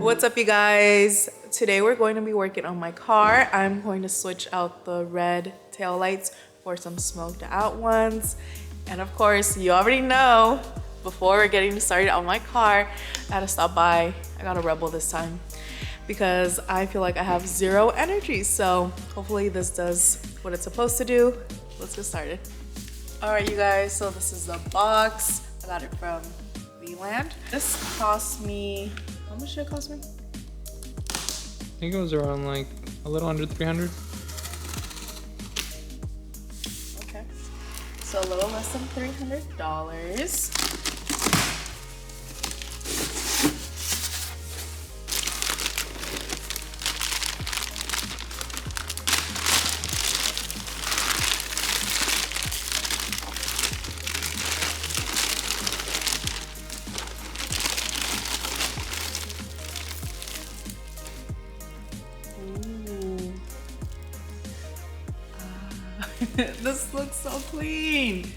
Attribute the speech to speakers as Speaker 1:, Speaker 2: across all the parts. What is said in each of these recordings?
Speaker 1: What's up, you guys? Today we're going to be working on my car. I'm going to switch out the red tail lights for some smoked out ones. And of course, you already know, before we're getting started on my car, I had to stop by. I got a Rebel this time because I feel like I have zero energy. So hopefully this does what it's supposed to do. Let's get started. All right, you guys, so this is the box. I got it from Vland. This cost me, how much did it cost me?
Speaker 2: I think it was around like a little under 300.
Speaker 1: Okay, so a little less than $300. This looks so clean.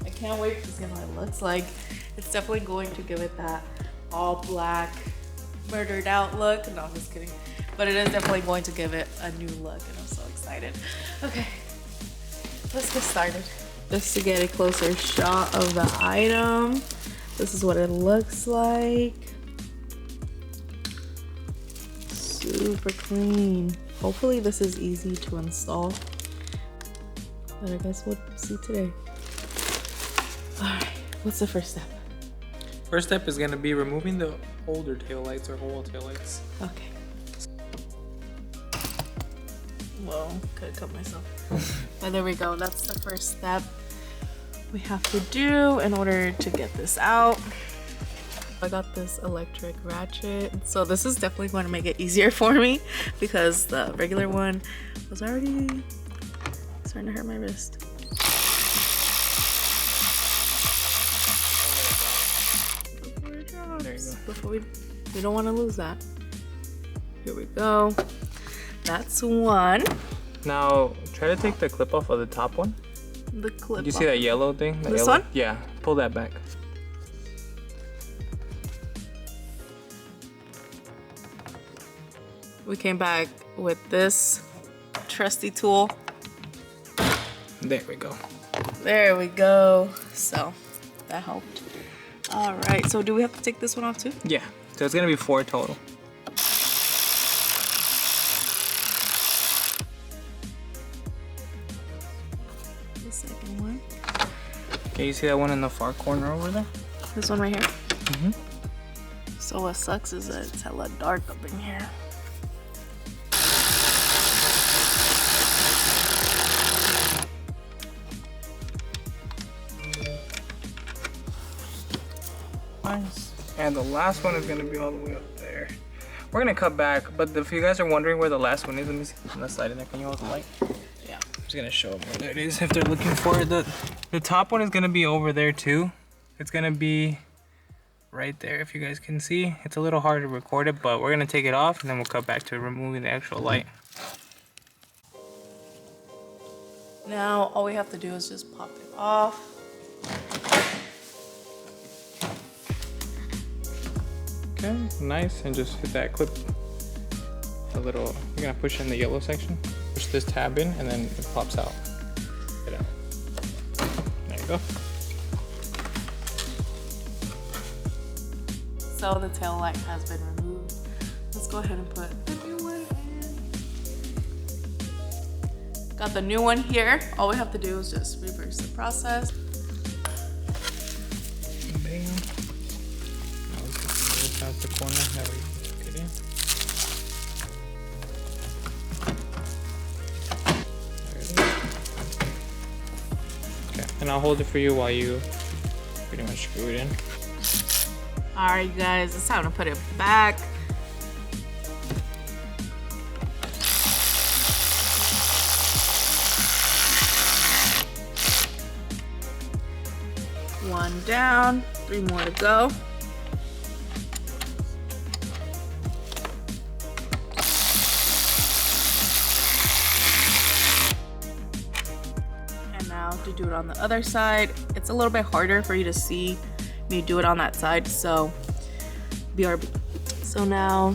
Speaker 1: I can't wait to see what it looks like. It's definitely going to give it that all black, murdered out look. No, I'm just kidding. But it is definitely going to give it a new look, and I'm so excited. Okay, let's get started. Just to get a closer shot of the item, this is what it looks like. Super clean. Hopefully this is easy to install. But I guess we'll see today. All right, what's the first step?
Speaker 2: First step is gonna be removing the older taillights or whole taillights.
Speaker 1: Okay. Whoa, could have cut myself. But there we go, that's the first step we have to do in order to get this out. I got this electric ratchet. So this is definitely going to make it easier for me because the regular one was already starting to hurt my wrist. Before it drops.
Speaker 2: There you go.
Speaker 1: Before we don't want to lose that. Here we go. That's one.
Speaker 2: Now try to take the clip off of the top one.
Speaker 1: The clip.
Speaker 2: Did you see that yellow thing?
Speaker 1: This one?
Speaker 2: Yeah, pull that back.
Speaker 1: We came back with this trusty tool.
Speaker 2: There we go.
Speaker 1: There we go. So that helped. All right, so do we have to take this one off too?
Speaker 2: Yeah, so it's gonna be 4 total.
Speaker 1: The second one.
Speaker 2: Okay, you see that one in the far corner over there?
Speaker 1: This one right here.
Speaker 2: Mm-hmm.
Speaker 1: So what sucks is that it's hella dark up in here.
Speaker 2: Nice. And the last one is gonna be all the way up there. We're gonna cut back, but if you guys are wondering where the last one is, let me see. I'm gonna slide it in. Can you hold the light? Yeah. I'm just gonna show them where there it is if they're looking for it. The top one is gonna be over there too. It's gonna be right there if you guys can see. It's a little hard to record it, but we're gonna take it off and then we'll cut back to removing the actual light.
Speaker 1: Now all we have to do is just pop it off.
Speaker 2: Okay, nice, and just hit that clip. A little, you're gonna push in the yellow section, push this tab in, and then it pops out. Get out. There you go.
Speaker 1: So the tail light has been removed. Let's go ahead and put the new one in. Got the new one here. All we have to do is just reverse the process.
Speaker 2: Bam. Now let's get this out the corner. That way you can get in. There it is. Okay, and I'll hold it for you while you pretty much screw it in.
Speaker 1: All right, guys, it's time to put it back. One down, 3 more to go. And now to do it on the other side, it's a little bit harder for you to see me do it on that side, so BRB. So now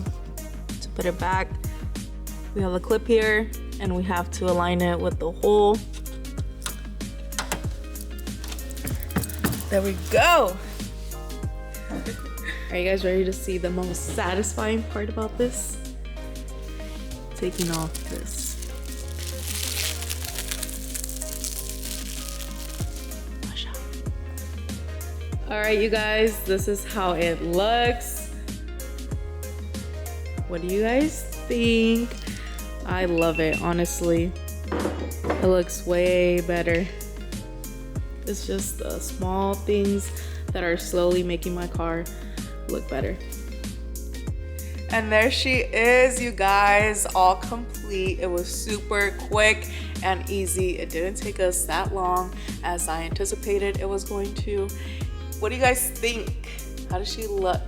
Speaker 1: put it back. We have a clip here and we have to align it with the hole. There we go. Are you guys ready to see the most satisfying part about this? Taking off this. All right, you guys, this is how it looks. What do you guys think? I love it, honestly. It looks way better. It's just the small things that are slowly making my car look better. And there she is, you guys, all complete. It was super quick and easy. It didn't take us that long as I anticipated it was going to. What do you guys think? How does she look?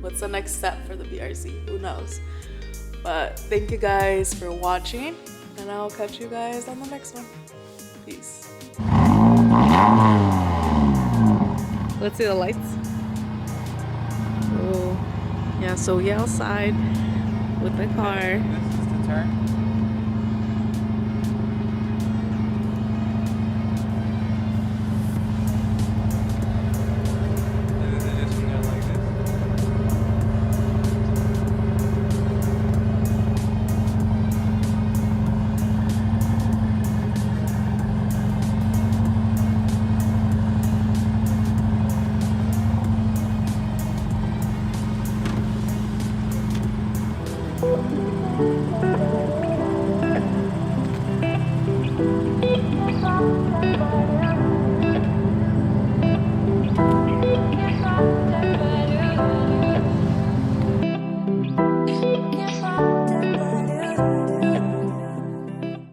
Speaker 1: What's the next step for the BRZ? Who knows? But thank you guys for watching, and I'll catch you guys on the next one. Peace. Let's see the lights. Oh, yeah, so we outside with the car.
Speaker 2: This is the turn.